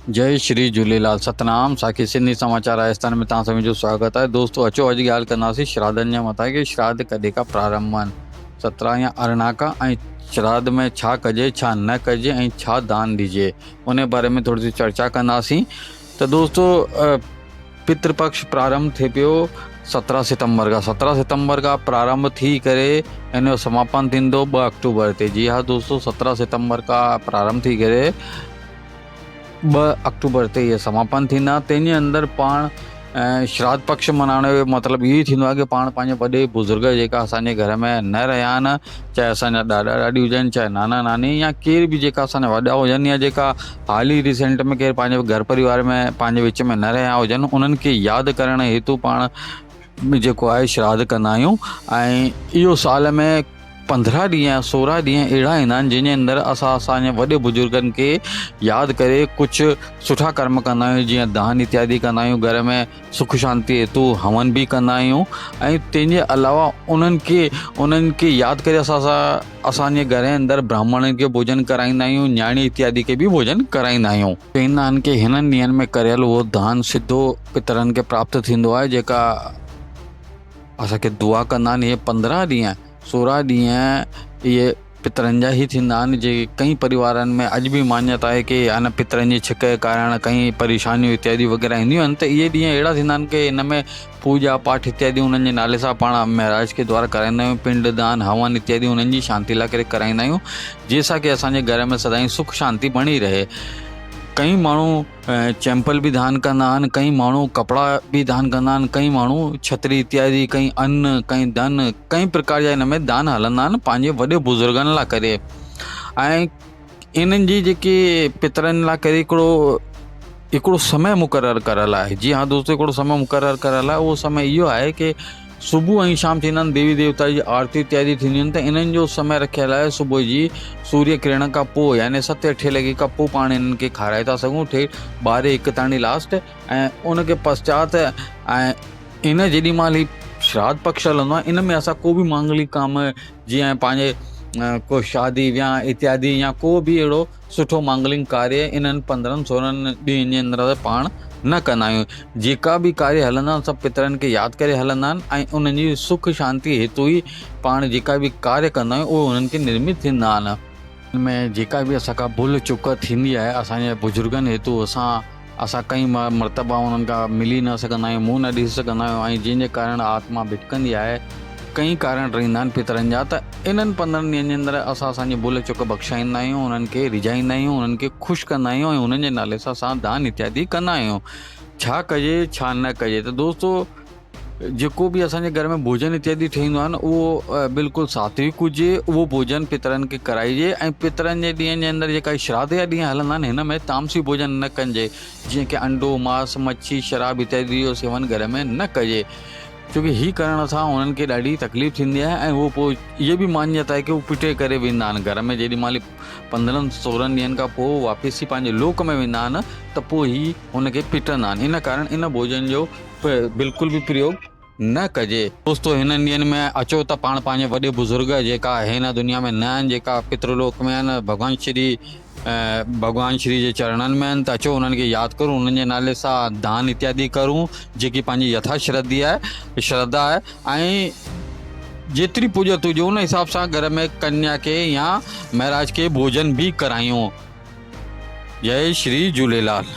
जय श्री झूलेलाल। सतनाम साखी सिंधी समाचार राजस्थान में तव्हां सभिनी जो स्वागत है। दोस्तों अचो अॼु ॻाल्हि कंदासीं श्राद्धनि जे मथां कि श्राद्ध कॾहिं खां प्रारंभ आहिनि, 17 या 18 खां, ऐं श्राद्ध में छा कजे छा न कजे ऐं छा दान ॾिजे उन बारे में थोरी सी चर्चा कंदासीं। त दोस्तों पितृपक्ष प्रारंभ थिए पियो 17 सितंबर खां प्रारंभ थी करे इन जो समापन थींदो 2 अक्टूबर ते। जी हाँ दोस्तों, 17 सितंबर खां प्रारंभ थी करे 2 अक्टूबर ते ये समापन थींदा। तंहिंजे अंदरि पाण श्राद्ध पक्ष मल्हाइण जो मतिलबु इहो ई थींदो आहे कि पाण पंहिंजे वॾे बुज़ुर्ग जेका असांजे घर में न रहिया आहिनि, चाहे असांजा ॾाॾा ॾाॾी हुजनि, चाहे नाना नानी, या केर बि जेका असांजा वॾा हुजनि, या जेका हाल ई रिसेंट में केरु पंहिंजे घर परिवार में पंहिंजे विच में न रहिया हुजनि, उन्हनि खे यादि करण हेतु पाण जेको आहे श्राद्ध कंदा आहियूं। ऐं इहो साल में 15 ॾींहं 16 ॾींहं अहिड़ा ईंदा आहिनि जंहिंजे अंदरि असां असांजे वॾे बुज़ुर्गनि खे यादि करे कुझु सुठा कर्म कंदा आहियूं, जीअं दान इत्यादि कंदा आहियूं, घर में सुख शांति हेतु हवन बि कंदा आहियूं। ऐं तंहिंजे अलावा उन्हनि खे यादि करे असांजे घर जे अंदरि ब्राह्मणनि खे भोजन कराईंदा आहियूं, न्याणी इत्यादि खे बि भोजन कराईंदा आहियूं। चवंदा आहिनि कि हिननि ॾींहंनि में करियल उहो दान सिधो पितरनि खे प्राप्त थींदो आहे, जेका असांखे दुआ कंदा आहिनि। इहे 15 ॾींहं 16 ॾींहं इहे पितरनि जा ई थींदा आहिनि। जे कई परिवारनि में अॼु बि मान्यता आहे कि अन पितरनि जी छिक जे कारण कई परेशानियूं इत्यादि वग़ैरह ईंदियूं आहिनि, त इहे ॾींहं अहिड़ा थींदा आहिनि कि इन में पूजा पाठ इत्यादि उन्हनि जे नाले सां पाण महाराज के द्वारा कराईंदा आहियूं। पिंड दान हवन इत्यादि उन्हनि जी शांति लाइ करे कराईंदा आहियूं, जंहिंसां कि असांजे घर में सदाईं सुख शांति बणी रहे। कई माण्हू चैंपल बि दान कंदा आहिनि, कई माण्हू कपिड़ा बि दान कंदा आहिनि, कई माण्हू छतरी इत्यादि, कई अन्न, कई धन, कई प्रकार जा हिन में दान हलंदा आहिनि पंहिंजे वॾे बुज़ुर्गनि लाइ करे। ऐं इन्हनि जी जेके पितरनि लाइ करे हिकिड़ो समय मुक़ररु करियल आहे। जी हाँ दोस्तों, हिकिड़ो समय मुक़ररु करियल आहे। उहो समय इहो आहे कि सुबुह ऐं शाम थींदा आहिनि, देवी देवता जी आरती इत्यादि थींदियूं आहिनि, त इन्हनि जो समय रखियल आहे सुबुह जी सूर्य किरण खां पोइ, यानी 7-8 लॻे खां पोइ पाण इन्हनि खे खाराए था सघूं, 12-1 ताणी लास्ट। ऐं उनखे पश्चात ऐं इन जेॾी महिल ही श्राद्ध पक्ष हलंदो आहे, इन में असां को बि मांगलिक कम, जीअं पंहिंजे को शादी वियांह इत्यादि, या को बि अहिड़ो सुठो मांगलिक कार्य इन्हनि 15-16 ॾींहंनि जे अंदरि पाण न कंदा आहियूं। जेका बि कार्य हलंदा आहिनि सभु पितरनि खे यादि करे हलंदा आहिनि, ऐं उन्हनि जी सुख शांति हेतु ई पाण जेका बि कार्य कंदा आहियूं उहे उन्हनि खे निर्मित थींदा आहिनि। इनमें जेका बि असांखां भुल चुक थींदी आहे असांजे बुज़ुर्गनि हेतु, असां कई मर्तबा उन्हनि खां मिली न सघंदा आहियूं, मुंहुं न ॾिसी सघंदा आहियूं, ऐं जंहिंजे कारण आत्मा भिटकंदी आहे। कई कारण रहंदा आहिनि पितरनि जा, त इन्हनि 15 ॾींहंनि जे अंदरि असां असांजी भुल चुक बख़्शाईंदा आहियूं, उन्हनि खे रिझाईंदा आहियूं, उन्हनि खे ख़ुशि कंदा आहियूं, ऐं उन्हनि जे नाले सां असां दान इत्यादि कंदा आहियूं। छा कजे छा न कजे, त दोस्तों जेको बि असांजे घर में भोजन इत्यादि ठहींदो आहे न, उहो बिल्कुलु सात्विक हुजे, उहो भोजन पितरनि खे कराइजे। ऐं पितरनि जे ॾींहंनि जे अंदरि जेका श्राद्ध जा ॾींहं हलंदा आहिनि, हिन में तामसी भोजन न कजे, जीअं कि अंडो मांस मच्छी शराब इत्यादि जो सेवन घर में न कजे, छोकी हीअ करण सां उन्हनि खे ॾाढी तकलीफ़ थींदी आहे। ऐं उहो पोइ इहे बि मान्यता आहे कि उहे पिटे करे वेंदा आहिनि घर में। जेॾी महिल 15-16 ॾींहंनि खां पोइ वापसि पंहिंजे लोक में वेंदा आहिनि, त पोइ ई हुनखे पिटंदा आहिनि। इन कारण इन भोजन जो बिल्कुलु बि प्रयोग न कजे। दोस्तों हिननि ॾींहंनि में अचो त पाण पंहिंजे वॾे बुज़ुर्ग जेका हिन दुनिया में न आहिनि, जेका पितृलोक में आहिनि, भॻवान श्री जे चरणनि में आहिनि, त अचो उन्हनि खे यादि करूं, उन्हनि जे नाले सां दान इत्यादि करूं, जेकी पंहिंजी यथा श्रद्धा आहे। ऐं जेतिरी पुॼत हुजे उन हिसाब सां घर में कन्या के या महाराज के भोजन भी करायूं। जय श्री झूलेलाल।